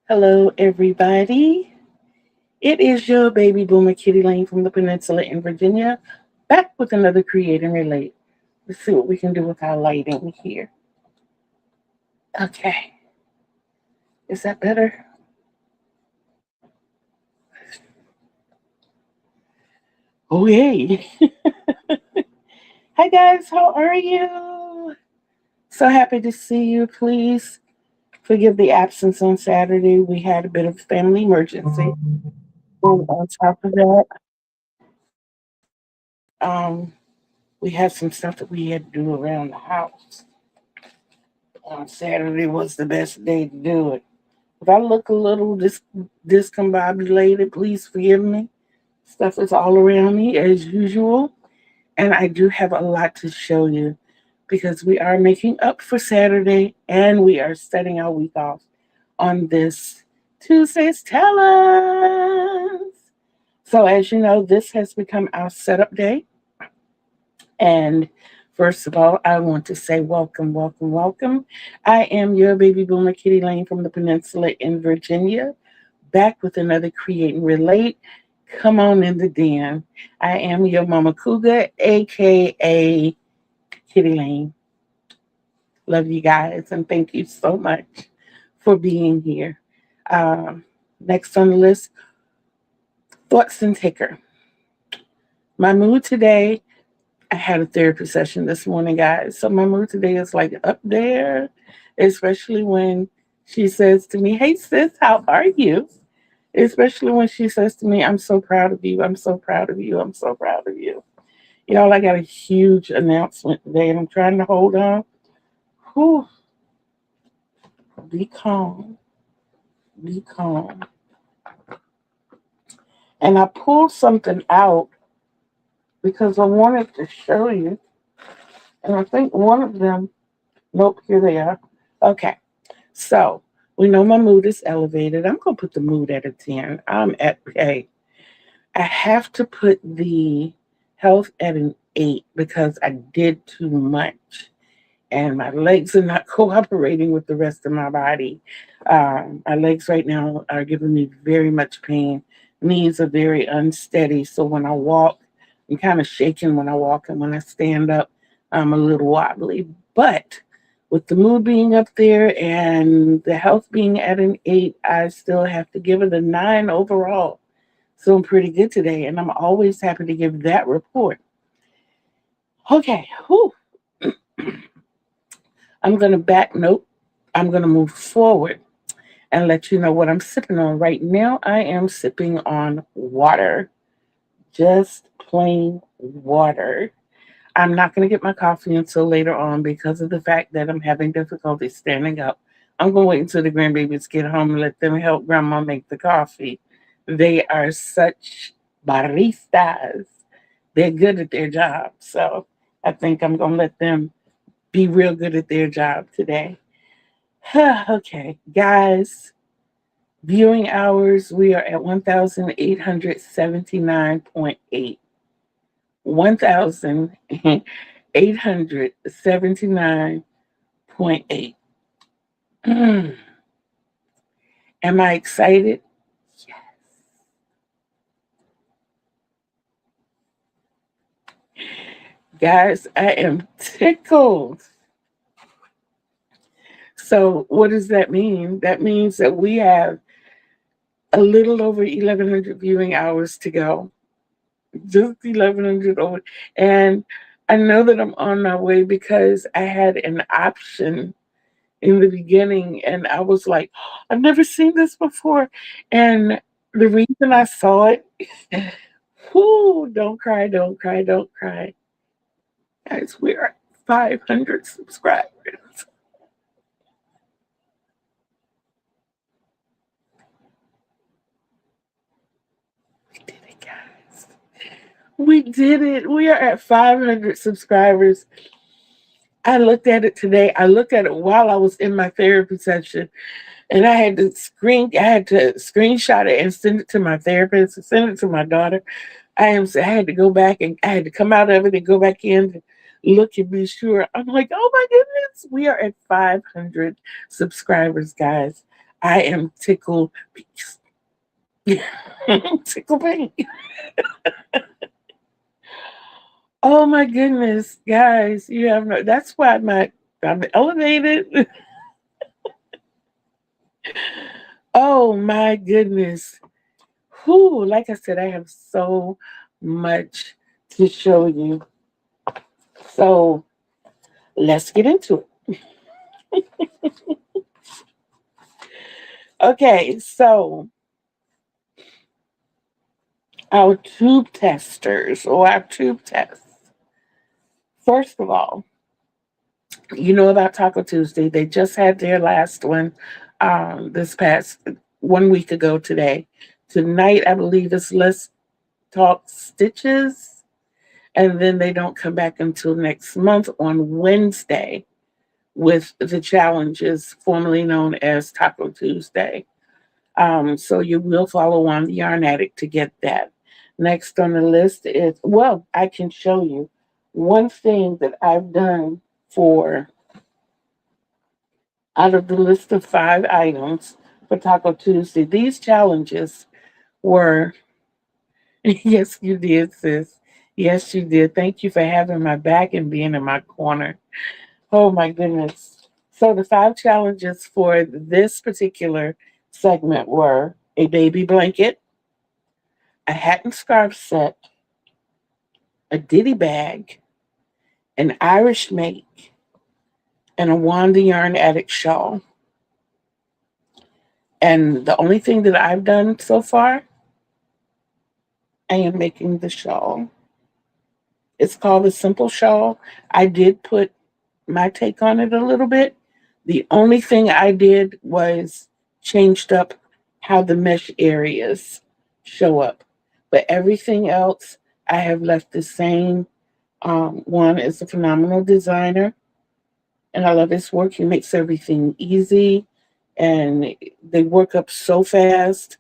Hello, everybody. It is your baby boomer Kitty Lane from the Peninsula in Virginia, back with another Create and Relate. Let's see what we can do with our lighting here. Okay, is that better? Oh, yay. Hi, guys. How are you? So happy to see you. Please forgive the absence on Saturday. We had a bit of a family emergency. And on top of that, um, we had some stuff that we had to do around the house. On Saturday was the best day to do it. If I look a little discombobulated, please forgive me. Stuff is all around me as usual, and I do have a lot to show you because we are making up for Saturday and we are setting our week off on this Tuesday's Talents. So, as you know, this has become our setup day. And first of all, I want to say welcome, welcome, welcome. I am your baby boomer, Kitty Lane from the Peninsula in Virginia, back with another Create and Relate. Come on in the den. I am your Mama Cougar, aka Kitty Lane. Love you guys, and thank you so much for being here. Um, Next on the list, thoughts and taker. My mood today, I had a therapy session this morning, guys. So my mood today is like up there, especially when she says to me, "Hey, sis, how are you?" Especially when she says to me, "I'm so proud of you. I'm so proud of you. I'm so proud of you." Y'all, I got a huge announcement today and I'm trying to hold on. Whew, be calm, be calm. And I pulled something out because I wanted to show you. And I think one of them, nope, here they are. Okay. So we know my mood is elevated. I'm gonna put the mood at a 10. I'm at I have to put the health at an 8 because I did too much. And my legs are not cooperating with the rest of my body. My legs right now are giving me very much pain. Knees are very unsteady. So when I walk, I'm kind of shaking when I walk, and when I stand up, I'm a little wobbly. But with the mood being up there and the health being at an 8, I still have to give it a 9 overall. So I'm pretty good today, and I'm always happy to give that report. Okay, whew. I'm going to back note. I'm going to move forward and let you know what I'm sipping on right now. I am sipping on water, just plain water. I'm not going to get my coffee until later on because of the fact that I'm having difficulty standing up. I'm going to wait until the grandbabies get home and let them help grandma make the coffee. They are such baristas. They're good at their job. So I think I'm going to let them be real good at their job today. Okay, guys, viewing hours, we are at 1,879.8. 1,879.8. Am I excited? Yes. Guys, I am tickled. So, what does that mean? That means that we have a little over 1,100 viewing hours to go. Just 1,100 over. And I know that I'm on my way because I had an option in the beginning and I was like, I've never seen this before. And the reason I saw it, whoo, don't cry, don't cry, don't cry. Guys, we're at 500 subscribers. We did it, guys. We did it. We are at 500 subscribers. I looked at it today. I looked at it while I was in my therapy session, and I had to screenshot it and send it to my therapist, send it to my daughter. I had to go back and I had to come out of it and go back in to look and be sure. I'm like, oh my goodness, we are at 500 subscribers, guys. I am tickled. Tickle pink. Oh my goodness, guys, you have no. That's why I'm elevated. Oh my goodness. Who? Like I said, I have so much to show you. So let's get into it. Okay, so our tube testers or our tube tests. First of all, you know about Taco Tuesday. They just had their last one this past 1 week ago today. Tonight, I believe it's Let's Talk Stitches. And then they don't come back until next month on Wednesday with the challenges formerly known as Taco Tuesday. So you will follow on the Yarn Addict to get that. Next on the list is, well, I can show you one thing that I've done for out of the list of 5 items for Taco Tuesday. These challenges were, yes, you did, sis. Yes, you did. Thank you for having my back and being in my corner. Oh my goodness. So the 5 challenges for this particular segment were a baby blanket, a hat and scarf set, a ditty bag, an Irish make, and a Wanda Yarn Addict shawl. And the only thing that I've done so far, I am making the shawl. It's called a simple shawl. I did put my take on it a little bit. The only thing I did was changed up how the mesh areas show up. But everything else I have left the same. One is a phenomenal designer, and I love his work. He makes everything easy, and they work up so fast.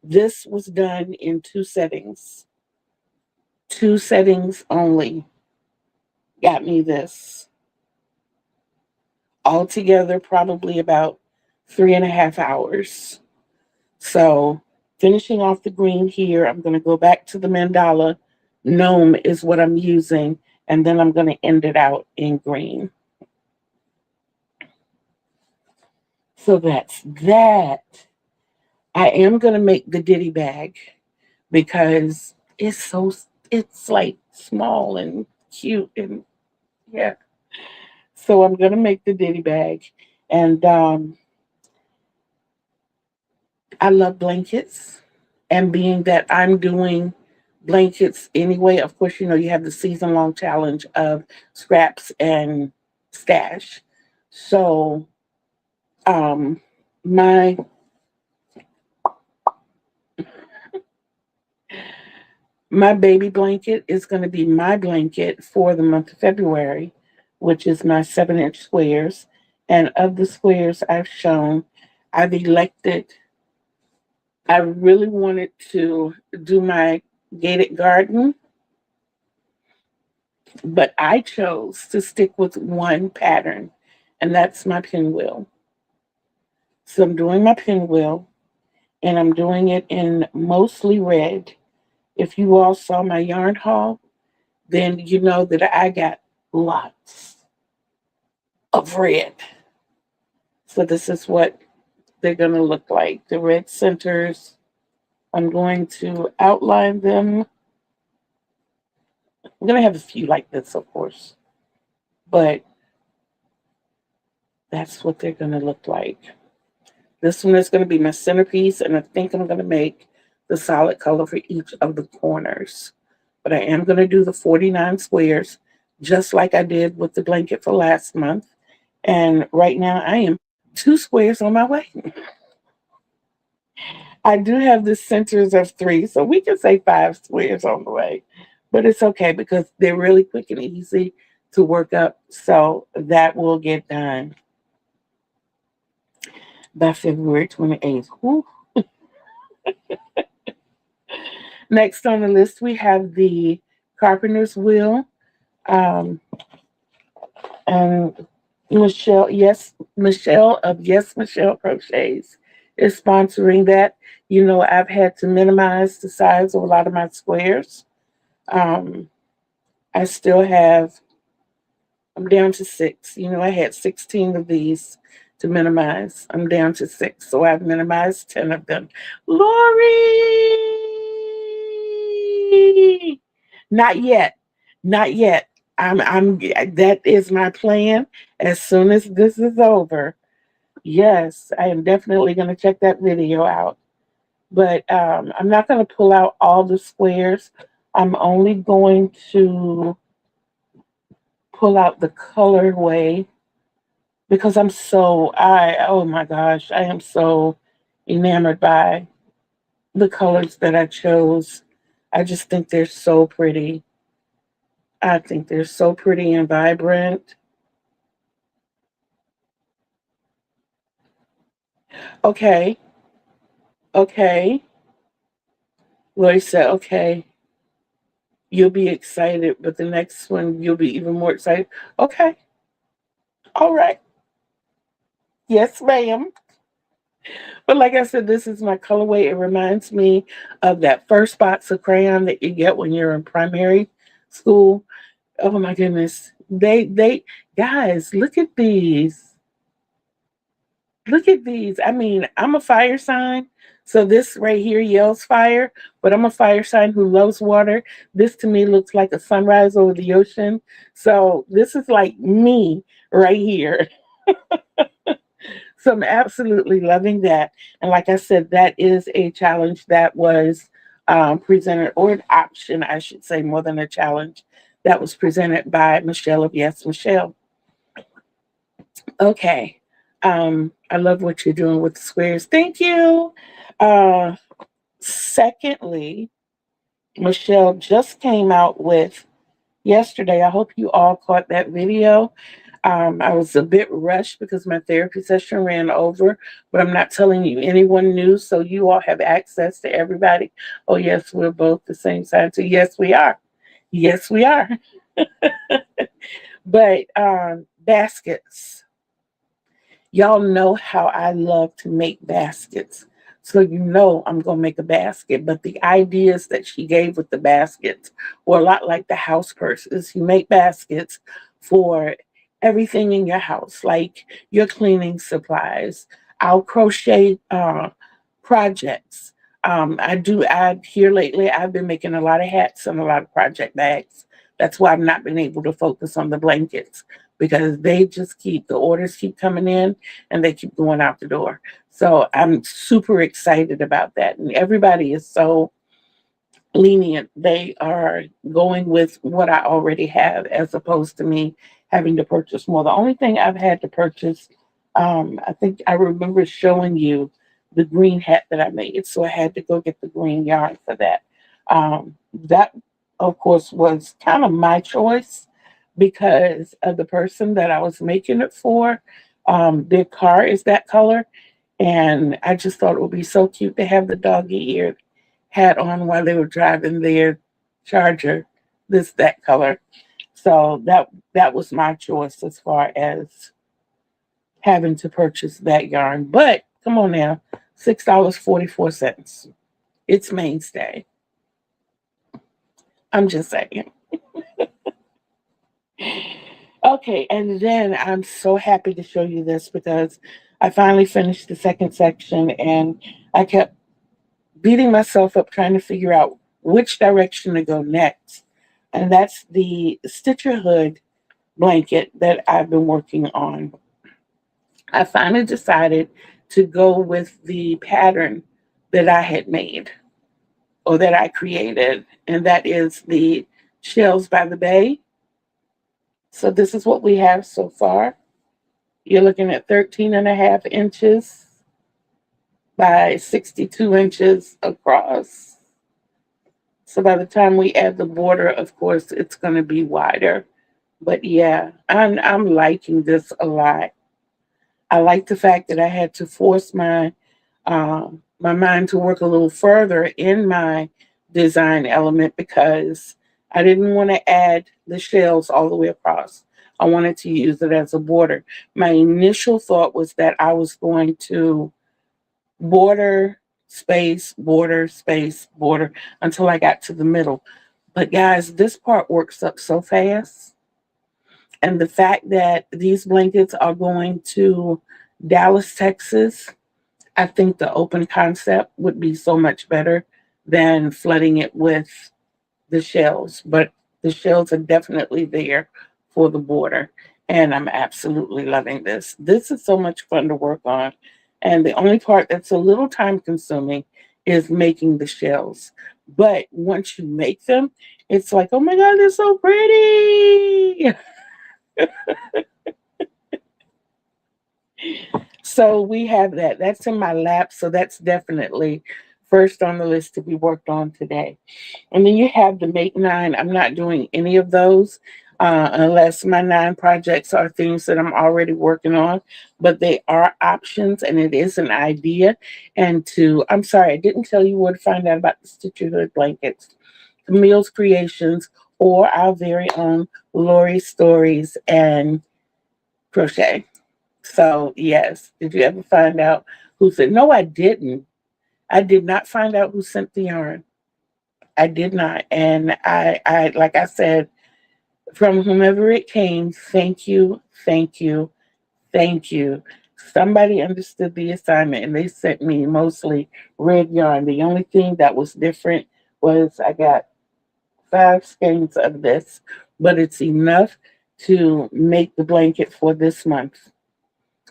This was done in 2 settings. 2 settings only got me this. Altogether, probably about 3.5 hours. So, finishing off the green here, I'm going to go back to the mandala. Gnome is what I'm using, and then I'm going to end it out in green. So that's that. I am going to make the ditty bag because it's like small and cute and yeah. So I'm going to make the ditty bag, and I love blankets. And being that I'm doing blankets anyway, of course, you know, you have the season long challenge of scraps and stash. So, um, my my baby blanket is going to be my blanket for the month of February, which is my 7-inch squares. And of the squares I've shown, I've elected. I really wanted to do my gated garden, but I chose to stick with one pattern, and that's my pinwheel. So I'm doing my pinwheel, and I'm doing it in mostly red. If you all saw my yarn haul, then you know that I got lots of red. So this is what they're going to look like. The red centers, I'm going to outline them. I'm going to have a few like this, of course, but that's what they're going to look like. This one is going to be my centerpiece, and I think I'm going to make the solid color for each of the corners. But I am going to do the 49 squares, just like I did with the blanket for last month. And right now I am 2 squares on my way. I do have the centers of 3, so we can say 5 squares on the way. But it's okay because they're really quick and easy to work up. So that will get done by February 28th. Whew. Next on the list, we have the carpenter's wheel. Um, and Michelle, yes, Michelle of Yes Michelle Crochets is sponsoring that. You know, I've had to minimize the size of a lot of my squares. Um, I still have, I'm down to six. You know, I had 16 of these to minimize. I'm down to six. So I've minimized 10 of them. Lori! Not yet. Not yet. That is my plan. As soon as this is over, yes, I am definitely going to check that video out. But I'm not going to pull out all the squares. I'm only going to pull out the colorway because oh my gosh, I am so enamored by the colors that I chose. I just think they're so pretty. I think they're so pretty and vibrant. Okay, okay. Lori said, okay, you'll be excited, but the next one you'll be even more excited. Okay, all right. Yes, ma'am. But like I said, this is my colorway. It reminds me of that first box of crayon that you get when you're in primary school. Oh my goodness. Guys, look at these. Look at these. I mean, I'm a fire sign. So this right here yells fire, but I'm a fire sign who loves water. This to me looks like a sunrise over the ocean. So this is like me right here. So I'm absolutely loving that. And like I said, that is a challenge that was presented, or an option, I should say, more than a challenge, that was presented by Michelle of Yes Michelle. Okay. I love what you're doing with the squares. Thank you. Uh, Secondly, Michelle just came out with yesterday. I hope you all caught that video. I was a bit rushed because my therapy session ran over, but I'm not telling you anyone new, so you all have access to everybody. Oh, yes, we're both the same sign, too. Yes, we are. Yes, we are. But baskets. Y'all know how I love to make baskets. So you know I'm going to make a basket. But the ideas that she gave with the baskets were a lot like the house purses. You make baskets for everything in your house, like your cleaning supplies. I'll crochet projects. I here lately, I've been making a lot of hats and a lot of project bags. That's why I've not been able to focus on the blankets because the orders keep coming in and they keep going out the door. So I'm super excited about that. And everybody is so lenient. They are going with what I already have as opposed to me having to purchase more. The only thing I've had to purchase, I think I remember showing you the green hat that I made. So I had to go get the green yarn for that. That, of course, was kind of my choice because of the person that I was making it for. Their car is that color. And I just thought it would be so cute to have the doggy ear hat on while they were driving their Charger, that color. So that was my choice as far as having to purchase that yarn. But come on now, $6.44. It's mainstay. I'm just saying. Okay, and then I'm so happy to show you this because I finally finished the second section and I kept beating myself up trying to figure out which direction to go next. And that's the Stitcher Hood blanket that I've been working on. I finally decided to go with the pattern that I had made or that I created, and that is the Shells by the Bay. So this is what we have so far. You're looking at 13 and a half inches by 62 inches across. So by the time we add the border, of course, it's going to be wider. But yeah, I'm liking this a lot. I like the fact that I had to force my mind to work a little further in my design element because I didn't want to add the shells all the way across. I wanted to use it as a border. My initial thought was that I was going to border, space, border, space, border, until I got to the middle. But guys, this part works up so fast. And the fact that these blankets are going to Dallas, Texas, I think the open concept would be so much better than flooding it with the shells. But the shells are definitely there for the border. And I'm absolutely loving this. This is so much fun to work on. And the only part that's a little time consuming is making the shells. But once you make them, it's like, oh my God, they're so pretty. So we have that. That's in my lap. So that's definitely first on the list to be worked on today. And then you have the Make Nine. I'm not doing any of those unless my nine projects are things that I'm already working on, but they are options and it is an idea. And I'm sorry, I didn't tell you where to find out about the Stitcherhood blankets, Camille's Creations, or our very own Lori Stories and Crochet. So, yes, did you ever find out who sent? No, I didn't. I did not find out who sent the yarn. I did not. And like I said, from whomever it came, thank you, thank you, thank you. Somebody understood the assignment and they sent me mostly red yarn. The only thing that was different was I got 5 skeins of this, but it's enough to make the blanket for this month.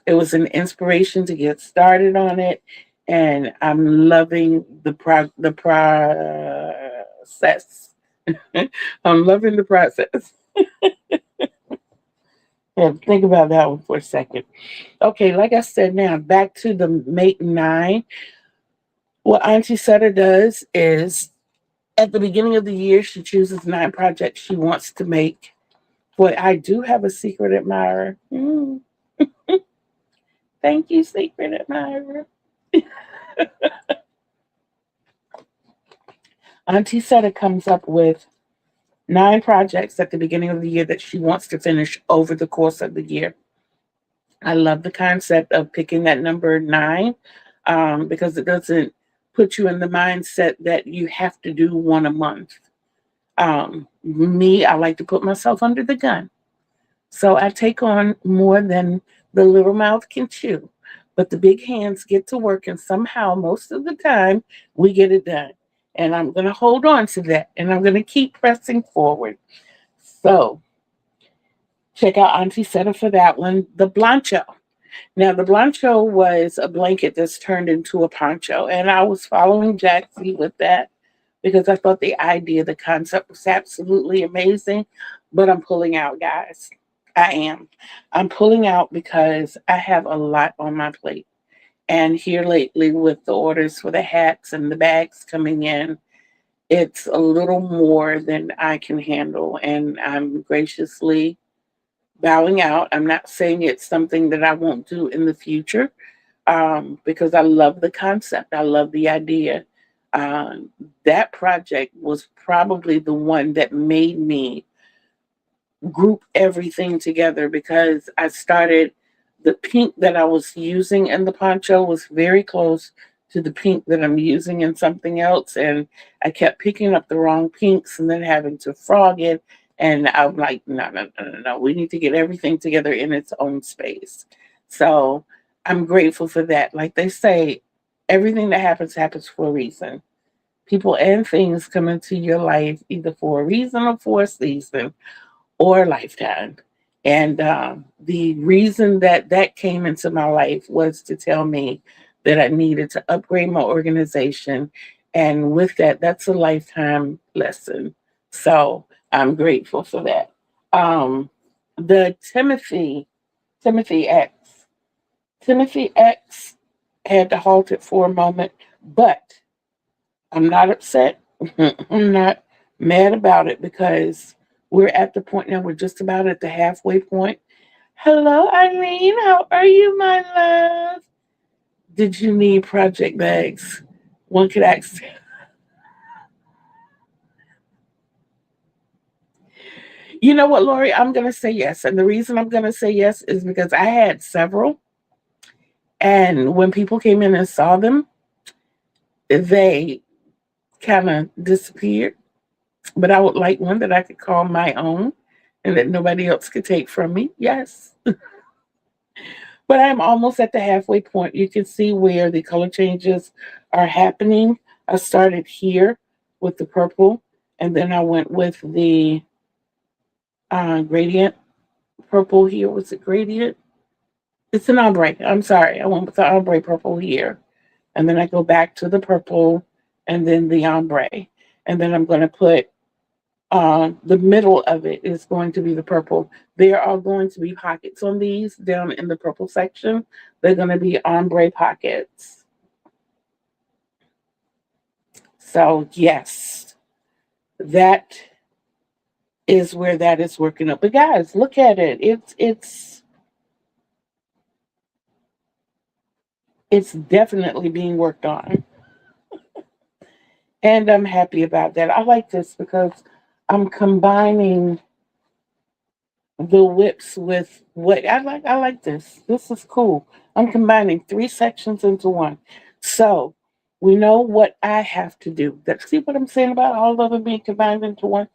It was an inspiration to get started on it, and I'm loving the process. I'm loving the process. Yeah, think about that one for a second. Okay, like I said, now back to the Make Nine. What Auntie Sutter does is at the beginning of the year, she chooses 9 projects she wants to make. Boy, I do have a secret admirer. Thank you, secret admirer. Auntie Sutter comes up with 9 projects at the beginning of the year that she wants to finish over the course of the year. I love the concept of picking that number 9 because it doesn't put you in the mindset that you have to do one a month. Me, I like to put myself under the gun. So I take on more than the little mouth can chew. But the big hands get to work, and somehow, most of the time, we get it done. And I'm going to hold on to that, and I'm going to keep pressing forward. So check out Auntie Setter for that one. The Blancho. Now, the Blancho was a blanket that's turned into a poncho, and I was following Jaxie with that because I thought the idea, the concept was absolutely amazing. But I'm pulling out, guys. I am. I'm pulling out because I have a lot on my plate. And here lately, with the orders for the hats and the bags coming in, it's a little more than I can handle. And I'm graciously bowing out. I'm not saying it's something that I won't do in the future because I love the concept, I love the idea. Um, that project was probably the one that made me group everything together because I started the pink that I was using in the poncho was very close to the pink that I'm using in something else. And I kept picking up the wrong pinks and then having to frog it. And I'm like, no, no, no, no, no. We need to get everything together in its own space. So I'm grateful for that. Like they say, everything that happens happens for a reason. People and things come into your life either for a reason or for a season or a lifetime. And the reason that that came into my life was to tell me that I needed to upgrade my organization. And with that, that's a lifetime lesson. So I'm grateful for that. The Timothy X, Timothy X had to halt it for a moment, but I'm not upset. I'm not mad about it because we're at the point now, we're just about at the halfway point. Hello, Eileen. How are you, my love? Did you need project bags? One could ask. You know what, Lori? I'm going to say yes. And the reason I'm going to say yes is because I had several And when people came in and saw them, they kind of disappeared. But I would like one that I could call my own and that nobody else could take from me. Yes. But I'm almost at the halfway point. You can see where the color changes are happening. I started here with the purple, and then I went with the gradient purple here. Was it gradient? It's an ombre. I'm sorry. I went with the ombre purple here. And then I go back to the purple and then the ombre. And then I'm going to put the middle of it is going to be the purple. There are going to be pockets on these down in the purple section. They're going to be ombre pockets. So yes, that is where that is working up. But guys, look at it. It's definitely being worked on. And I'm happy about that. I like this because I'm combining the whips with what I like this. This is cool. I'm combining three sections into one. So we know what I have to do. See what I'm saying about all of them being combined into one?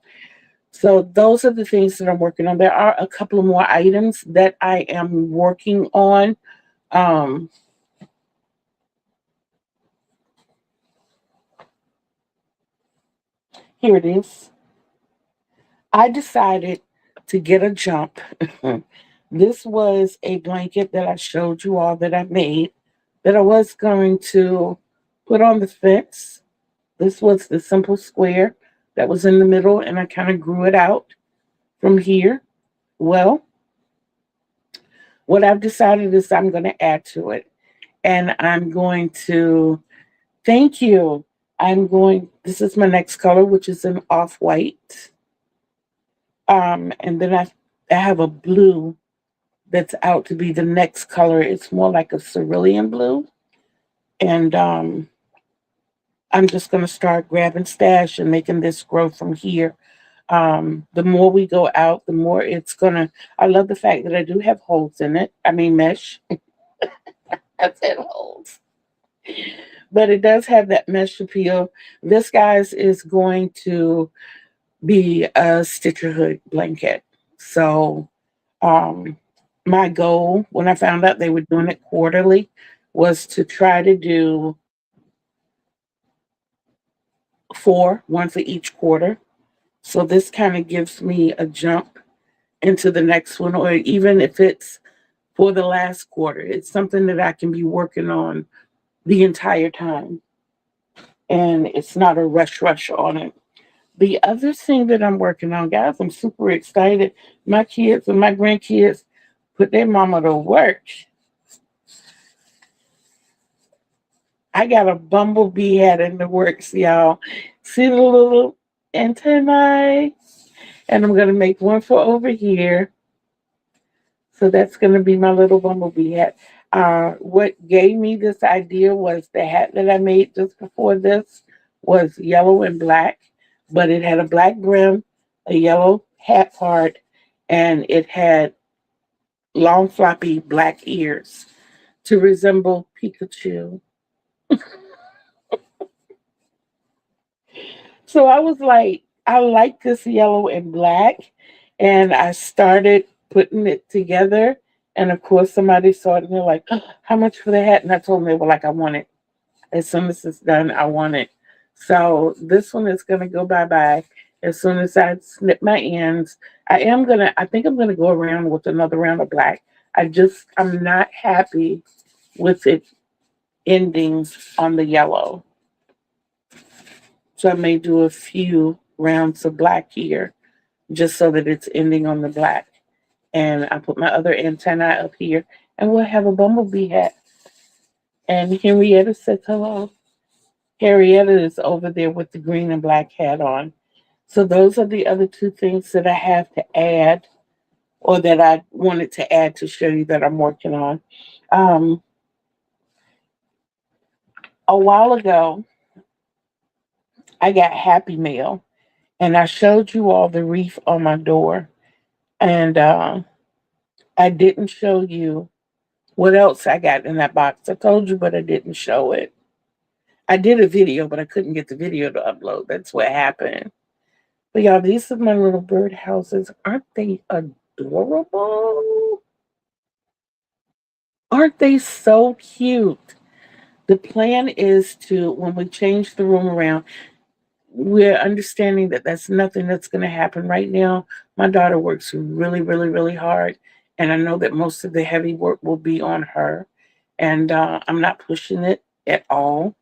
So those are the things that I'm working on. There are a couple of more items that I am working on. Um, Here it is. I decided to get a jump. This was a blanket that I showed you all that I made that I was going to put on the fence. This was the simple square that was in the middle, and I kind of grew it out from here. Well, what I've decided is I'm going to add to it, and I'm going to thank you. This is my next color, which is an off white. And then I have a blue that's out to be the next color. It's more like a cerulean blue. And I'm just going to start grabbing stash and making this grow from here. The more we go out, the more it's going to. I love the fact that I do have holes in it. I mean, mesh. I said holes. But it does have that mesh appeal. This, guys, is going to be a Stitcher Hood blanket. So, um, my goal when I found out they were doing it quarterly was to try to do four, one for each quarter. So this kind of gives me a jump into the next one, or even if it's for the last quarter, it's something that I can be working on the entire time. And it's not a rush on it. The other thing that I'm working on, guys, I'm super excited. My kids and my grandkids put their mama to work. I got a bumblebee hat in the works, y'all. See the little antennae? And I'm going to make one for over here. So that's going to be my little bumblebee hat. What gave me this idea was the hat that I made just before this was yellow and black, but it had a black brim, a yellow hat part, and it had long floppy black ears to resemble Pikachu. So I was like, I like this yellow and black. And I started putting it together. And of course, somebody saw it and they're like, "Oh, how much for the hat?" And I told them, they were like, "I want it. As soon as it's done, I want it." So this one is going to go bye bye as soon as I snip my ends. I think I'm going to go around with another round of black. I'm not happy with it endings on the yellow. So I may do a few rounds of black here just so that it's ending on the black. And I put my other antenna up here and we'll have a bumblebee hat. And Henrietta says hello. Henrietta is over there with the green and black hat on. So those are the other two things that I have to add or that I wanted to add to show you that I'm working on. Um, a while ago, I got Happy Mail and I showed you all the wreath on my door. And I didn't show you What else I got in that box? I told you, but I didn't show it. I did a video, but I couldn't get the video to upload. That's what happened. But y'all, these are my little bird houses. Aren't they adorable? Aren't they so cute? The plan is to, when we change the room around, we're understanding that that's nothing that's going to happen right now. My daughter works really, really, really hard. And I know that most of the heavy work will be on her. And I'm not pushing it at all.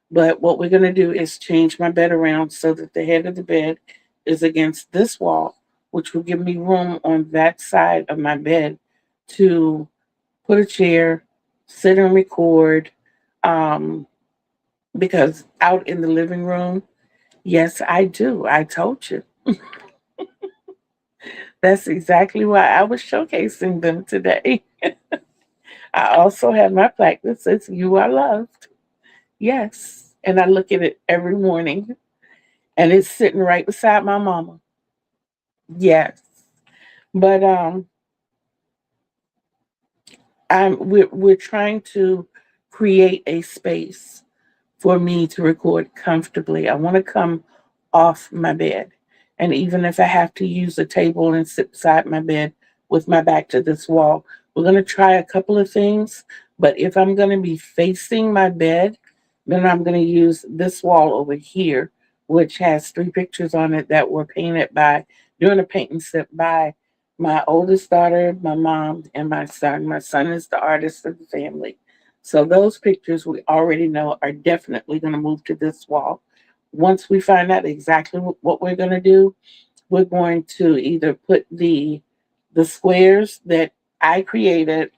But what we're going to do is change my bed around so that the head of the bed is against this wall, which will give me room on that side of my bed to put a chair, sit and record. Um, because out in the living room, yes, I do. I told you. That's exactly why I was showcasing them today. I also have my plaque that says, "You are loved." Yes. And I look at it every morning, and it's sitting right beside my mama. Yes. But we're trying to create a space for me to record comfortably. I want to come off my bed. And even if I have to use a table and sit beside my bed with my back to this wall, we're going to try a couple of things. But if I'm going to be facing my bed, then I'm going to use this wall over here, which has three pictures on it that were painted by, during a painting set by my oldest daughter, my mom, and my son. My son is the artist of the family. So those pictures we already know are definitely going to move to this wall. Once we find out exactly what we're going to do, we're going to either put the squares that I created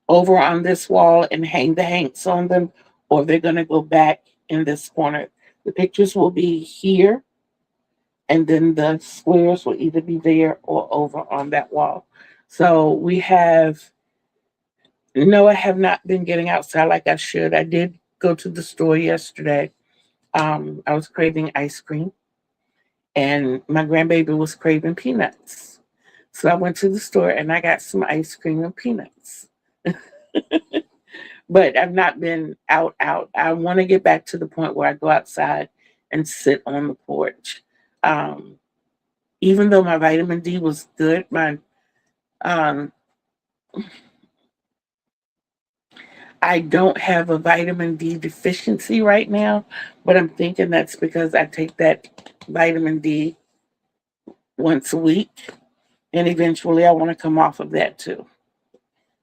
over on this wall and hang the hanks on them, or they're going to go back in this corner. The pictures will be here, and then the squares will either be there or over on that wall. So we have, no, I have not been getting outside like I should. I did go to the store yesterday. I was craving ice cream, and my grandbaby was craving peanuts. So I went to the store and I got some ice cream and peanuts. But I've not been out. I want to get back to the point where I go outside and sit on the porch. Um, Even though my vitamin D was good, my um, I don't have a vitamin D deficiency right now, but I'm thinking that's because I take that vitamin D once a week, and eventually I want to come off of that too.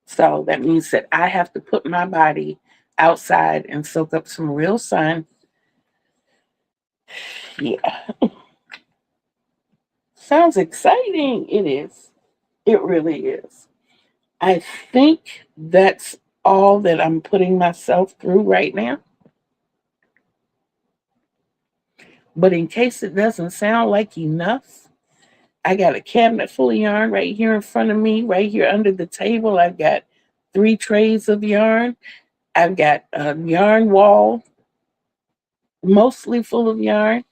So that means that I have to put my body outside and soak up some real sun. Yeah, sounds exciting. It is. It really is. I think that's all that I'm putting myself through right now. But in case it doesn't sound like enough, I got a cabinet full of yarn right here in front of me, right here under the table. I've got three trays of yarn. I've got a yarn wall, mostly full of yarn,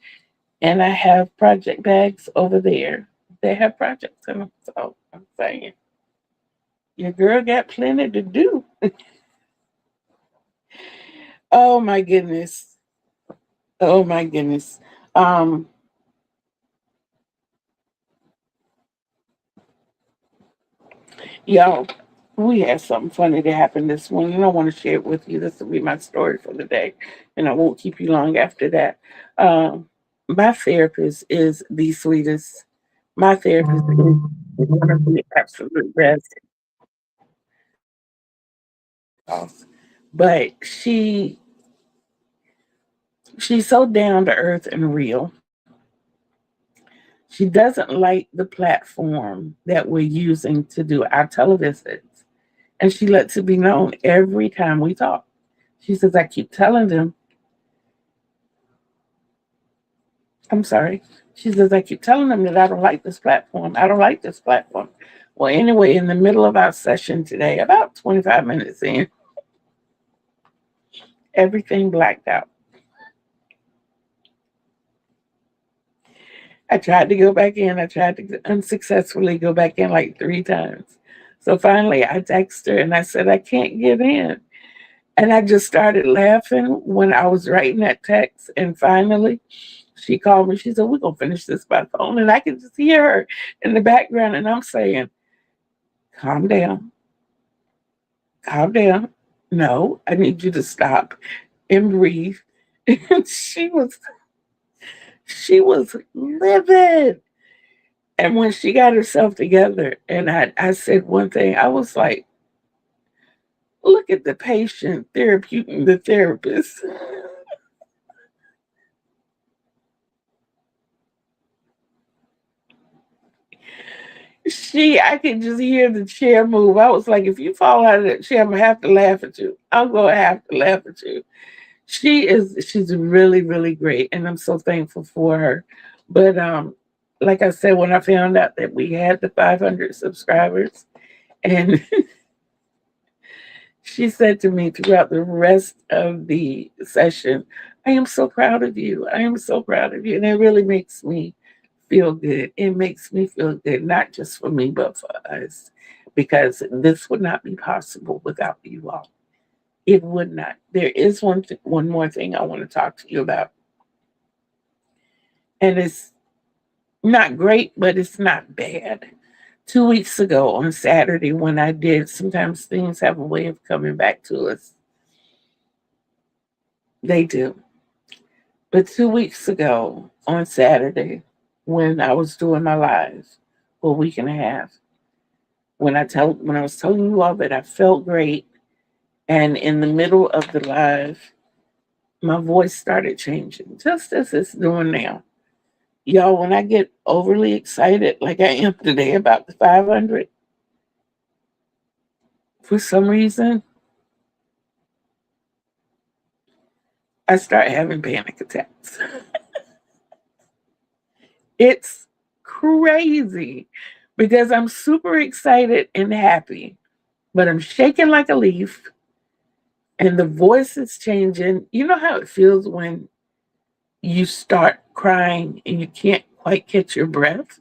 and I have project bags over there. They have projects in them. So I'm saying, your girl got plenty to do. Oh my goodness. Oh my goodness. Um, Y'all, we had something funny that happened this morning. I want to share it with you. This will be my story for the day, and I won't keep you long after that. My therapist is the sweetest. My therapist is one of the absolute best. But she's so down to earth and real. She doesn't like the platform that we're using to do our televisits. And she lets it be known every time we talk. She says, I keep telling them, I'm sorry. She says, I keep telling them that I don't like this platform. I don't like this platform. Well, anyway, in the middle of our session today, about 25 minutes in, everything blacked out. I tried to go back in. I tried to unsuccessfully go back in like three times. So finally, I texted her and I said, I can't get in. And I just started laughing when I was writing that text. And finally, she called me. She said, we're going to finish this by phone. And I could just hear her in the background. And I'm saying, calm down, calm down. No, I need you to stop and breathe. And she was livid. And when she got herself together, and I said one thing, I was like, look at the patient therapeuting the therapist. I could just hear the chair move. I was like, if you fall out of that chair, I'm gonna have to laugh at you. I'm gonna have to laugh at you. She's really, really great, and I'm so thankful for her. But like I said, when I found out that we had the 500 subscribers, and she said to me throughout the rest of the session, I am so proud of you. I am so proud of you. And it really makes me feel good. It makes me feel good, not just for me, but for us, because this would not be possible without you all. It would not. There is one more thing I want to talk to you about. And it's not great, but it's not bad. 2 weeks ago on Saturday, when I did, sometimes things have a way of coming back to us. They do. But 2 weeks ago on Saturday, when I was doing my live for a week and a half, when I was telling you all that I felt great, and in the middle of the live, my voice started changing, just as it's doing now. Y'all, when I get overly excited like I am today about the 500, for some reason, I start having panic attacks. It's crazy because I'm super excited and happy, but I'm shaking like a leaf and the voice is changing. You know how it feels when you start crying and you can't quite catch your breath?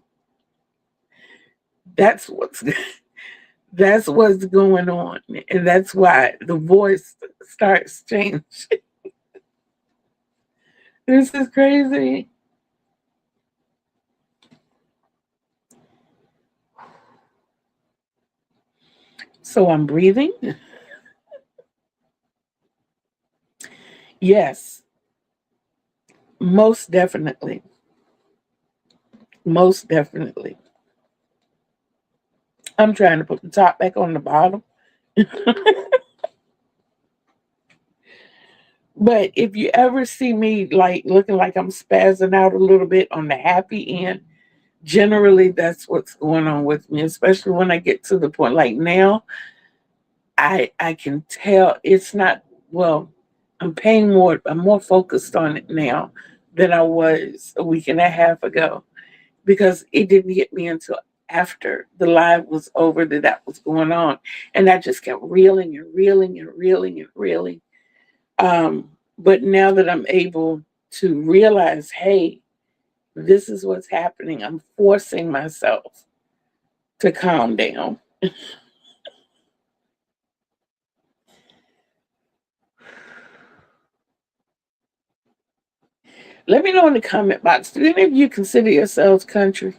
That's what's that's what's going on. And that's why the voice starts changing. This is crazy. So I'm breathing. Yes, most definitely. Most definitely. I'm trying to put the top back on the bottom. But if you ever see me like looking like I'm spazzing out a little bit on the happy end, generally that's what's going on with me, especially when I get to the point like now, I can tell it's not well, I'm more focused on it now than I was a week and a half ago because it didn't hit me until after the live was over that was going on. And I just kept reeling and reeling and reeling and reeling. But now that I'm able to realize, hey, this is what's happening, I'm forcing myself to calm down. Let me know in the comment box, do any of you consider yourselves country?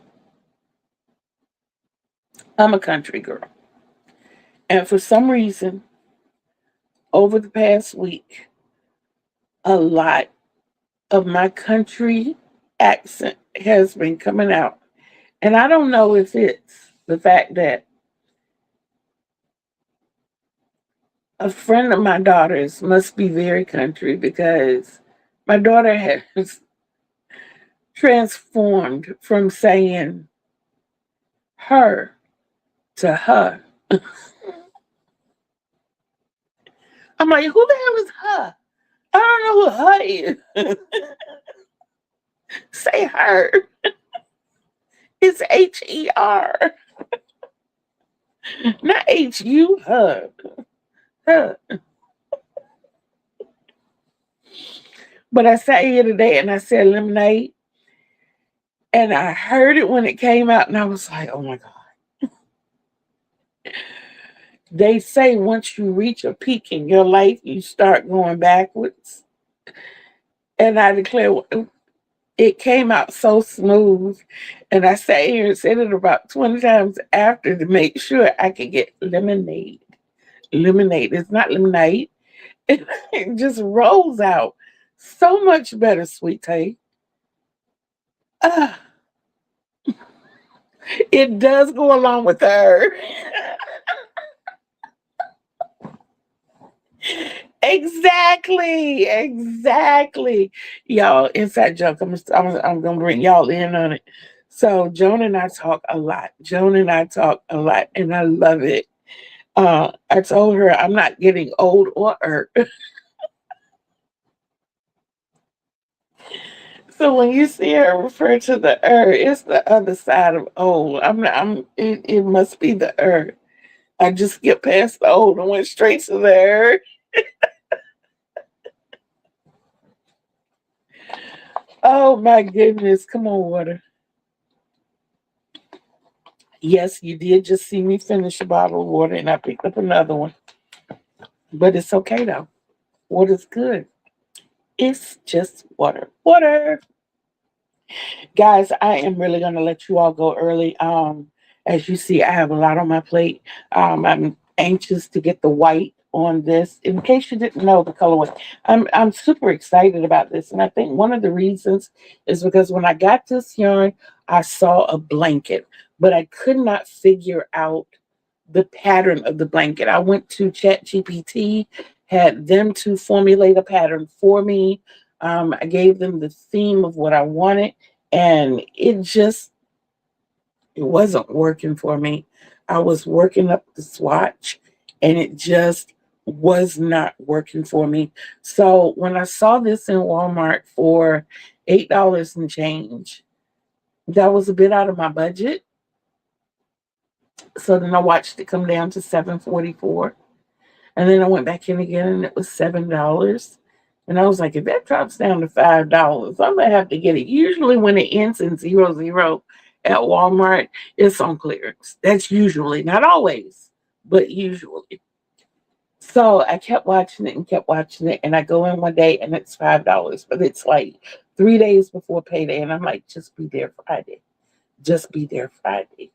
I'm a country girl. And for some reason, over the past week, a lot of my country accent has been coming out. And I don't know if it's the fact that a friend of my daughter's must be very country because my daughter has transformed from saying her to her. I'm like, who the hell is her? I don't know who her is. Say her. It's HER, not HU. Her. Her. But I sat here today and I said lemonade, and I heard it when it came out, and I was like, oh my God. They say once you reach a peak in your life, you start going backwards. And I declare, it came out so smooth. And I sat here and said it about 20 times after to make sure I could get lemonade. Lemonade. It's not lemonade. It just rolls out so much better, sweet tea. Ah, it does go along with her. Exactly, exactly. Y'all, inside joke. I'm gonna bring y'all in on it. So Joan and I talk a lot. Joan and I talk a lot, and I love it. I told her I'm not getting old or hurt. So when you see her refer to the it's the other side of old. It must be the I just get past the old and went straight to the Oh my goodness. Come on, water. Yes, you did just see me finish a bottle of water and I picked up another one. But it's okay though. Water's good. It's just water. Water. Guys, I am really gonna let you all go early. As you see, I have a lot on my plate. I'm anxious to get the white on this. In case you didn't know the colorway, I'm super excited about this, and I think one of the reasons is because when I got this yarn, I saw a blanket, but I could not figure out the pattern of the blanket. I went to ChatGPT, had them to formulate a pattern for me. I gave them the theme of what I wanted, and it wasn't working for me. I was working up the swatch, and it just was not working for me. So when I saw this in Walmart for $8 and change, that was a bit out of my budget. So then I watched it come down to 7.44. And then I went back in again and it was $7. And I was like, if that drops down to $5, I'm gonna have to get it. Usually when it ends in 00 at Walmart, it's on clearance. That's usually, not always, but usually. So I kept watching it and kept watching it. And I go in one day and it's $5. But it's like 3 days before payday. And I'm like, just be there Friday. Just be there Friday.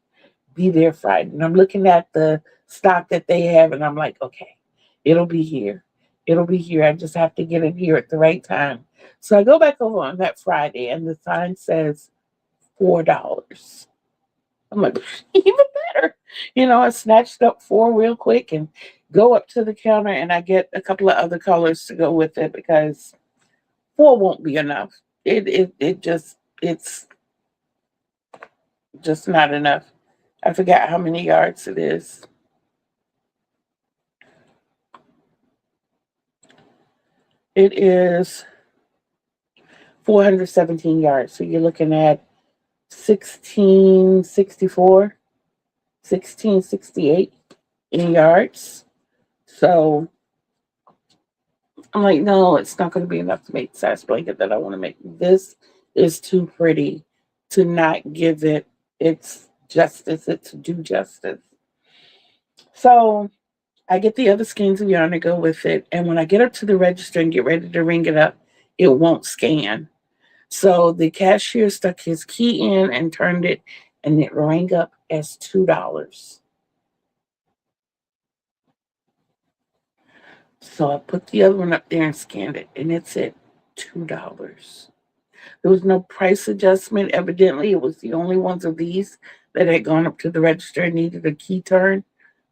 Be there Friday. And I'm looking at the stock that they have, and I'm like, okay, it'll be here. It'll be here. I just have to get it here at the right time. So I go back over on that Friday, and the sign says $4. I'm like, even better. I snatched up four real quick and go up to the counter, and I get a couple of other colors to go with it because four won't be enough. It's just not enough. I forgot how many yards it is. It is 417 yards. So you're looking at 1664, 1668 in yards. So I'm like, no, it's not going to be enough to make the size blanket that I want to make. This is too pretty to not give it its justice, its due justice. So I get the other skeins of yarn to go with it. And when I get up to the register and get ready to ring it up, it won't scan. So the cashier stuck his key in and turned it, and it rang up as $2. So I put the other one up there and scanned it, and it said $2. There was no price adjustment. Evidently, it was the only ones of these that had gone up to the register and needed a key turn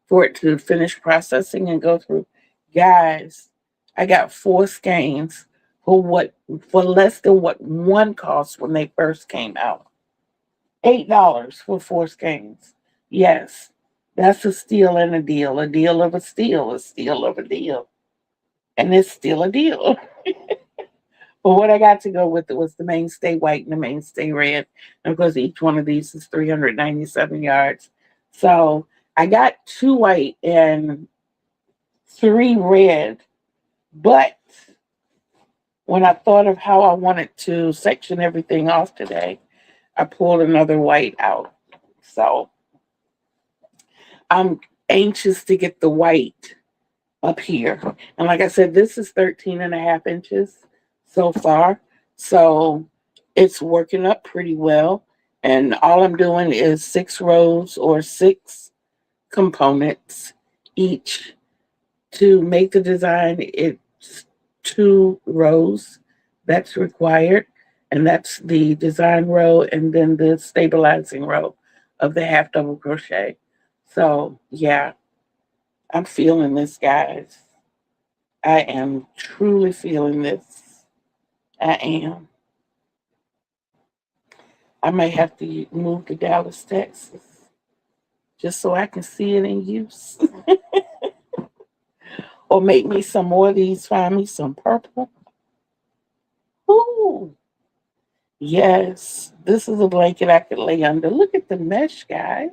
for it to finish processing and go through. Guys, I got four skeins for less than what one cost when they first came out. $8 for four skeins. Yes, that's a steal and a deal of a steal, a steal of a deal, and it's still a deal. But what I got to go with it was the mainstay white and the mainstay red, and of course each one of these is 397 yards. So I got two white and three red, but when I thought of how I wanted to section everything off today, I pulled another white out. So I'm anxious to get the white up here. And like I said, this is 13 and a half inches so far. So it's working up pretty well. And all I'm doing is 6 rows or 6 components each to make the design. It's 2 rows that's required. And that's the design row and then the stabilizing row of the half double crochet. So yeah, I'm feeling this, guys. I am truly feeling this. I am. I may have to move to Dallas, Texas, just so I can see it in use. Or make me some more of these, find me some purple. Ooh, yes. This is a blanket I could lay under. Look at the mesh, guys.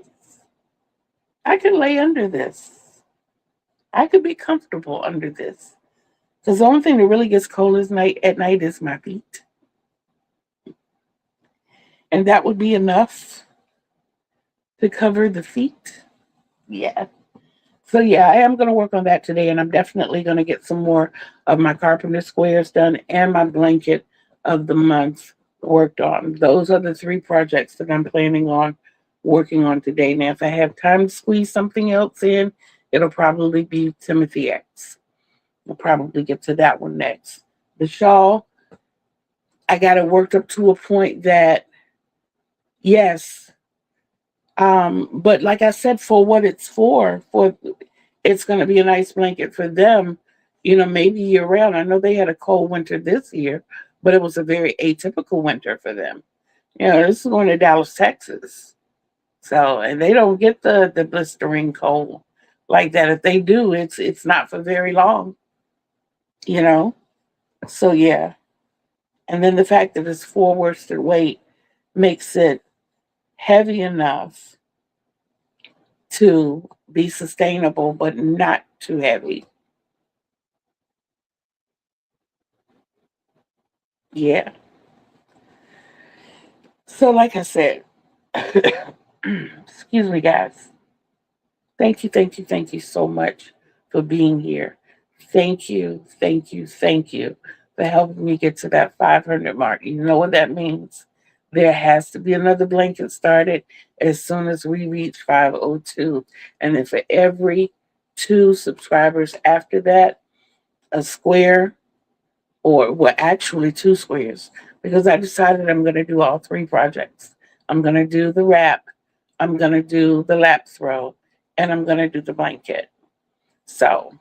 I could lay under this. I could be comfortable under this. Because the only thing that really gets cold at night is my feet. And that would be enough to cover the feet. Yeah. So yeah, I am going to work on that today, and I'm definitely going to get some more of my carpenter squares done and my blanket of the month worked on. Those are the 3 projects that I'm planning on working on today. Now, if I have time to squeeze something else in, it'll probably be Timothy X. We'll probably get to that one next. The shawl, I got it worked up to a point that, yes, but like I said, for what it's for it's going to be a nice blanket for them, maybe year round. I know they had a cold winter this year, but it was a very atypical winter for them. This is going to Dallas, Texas. So, and they don't get the blistering cold like that. If they do, it's not for very long, you know. So yeah. And then the fact that it's 4 worsted weight makes it heavy enough to be sustainable, but not too heavy. Yeah. So, like I said, excuse me, guys. Thank you so much for being here. Thank you for helping me get to that 500 mark. You know what that means? There has to be another blanket started as soon as we reach 502. And then for every 2 subscribers after that, a square, or well, actually 2 squares, because I decided I'm going to do all 3 projects. I'm going to do the wrap, I'm going to do the lap throw, and I'm going to do the blanket. So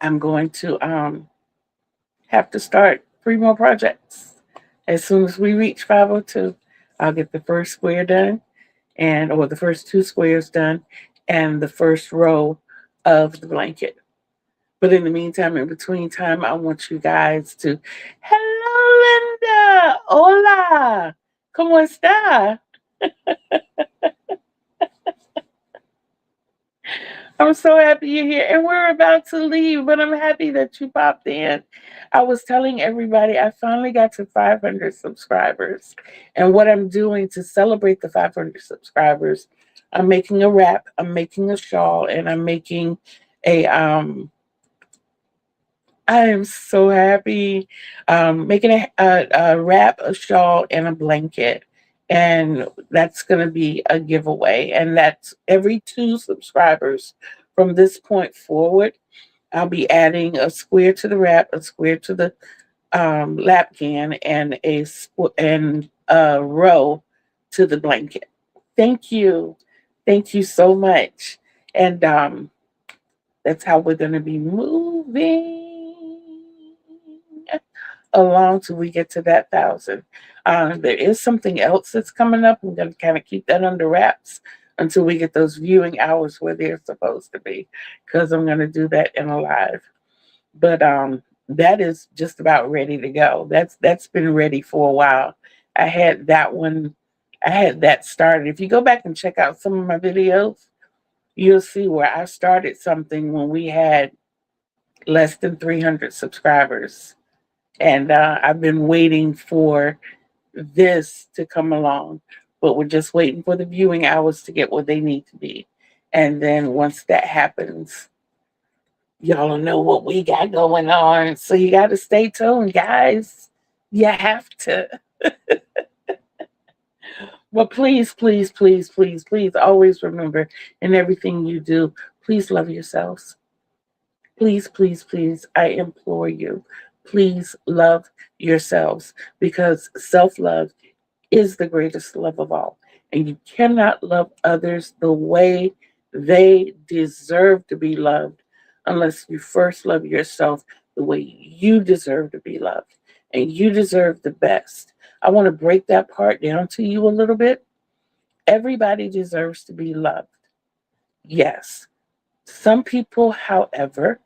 I'm going to have to start 3 more projects. As soon as we reach 502, I'll get the first square done, or the first 2 squares done, and the first row of the blanket. But in the meantime, in between time, I want you guys to, hello, Linda. Hola. ¿Cómo está? I'm so happy you're here. And we're about to leave, but I'm happy that you popped in. I was telling everybody I finally got to 500 subscribers. And what I'm doing to celebrate the 500 subscribers, I'm making a wrap, I'm making a shawl, and I'm making a I am so happy. Making a wrap, a shawl, and a blanket. And that's going to be a giveaway. And that's every 2 subscribers from this point forward. I'll be adding a square to the wrap, a square to the lap can, and and a row to the blanket. Thank you. Thank you so much. And that's how we're going to be moving along till we get to that 1,000. There is something else that's coming up. I'm going to kind of keep that under wraps until we get those viewing hours where they're supposed to be, because I'm going to do that in a live. But that is just about ready to go. That's been ready for a while. I had that one. I had that started. If you go back and check out some of my videos, you'll see where I started something when we had less than 300 subscribers. And I've been waiting for this to come along, but we're just waiting for the viewing hours to get where they need to be. And then once that happens, y'all will know what we got going on. So you got to stay tuned, guys. You have to. But please, please, please, please, please always remember in everything you do, please love yourselves. Please, please, please, I implore you, please love yourselves because self love is the greatest love of all. And you cannot love others the way they deserve to be loved unless you first love yourself the way you deserve to be loved. And you deserve the best. I want to break that part down to you a little bit. Everybody deserves to be loved. Yes. Some people, however,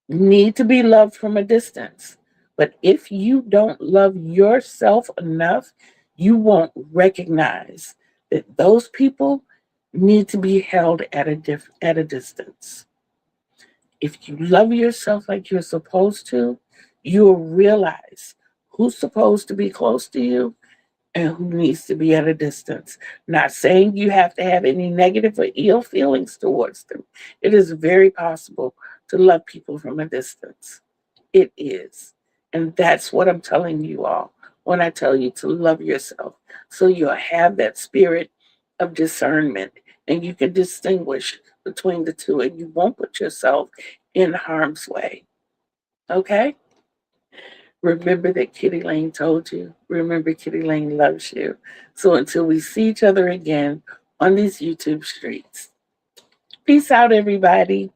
need to be loved from a distance. But if you don't love yourself enough, you won't recognize that those people need to be held at at a distance. If you love yourself like you're supposed to, you'll realize who's supposed to be close to you and who needs to be at a distance. Not saying you have to have any negative or ill feelings towards them. It is very possible to love people from a distance. It is. And that's what I'm telling you all when I tell you to love yourself. So you'll have that spirit of discernment and you can distinguish between the two and you won't put yourself in harm's way. Okay? Remember that Kitty Lane told you. Remember, Kitty Lane loves you. So until we see each other again on these YouTube streets, peace out, everybody.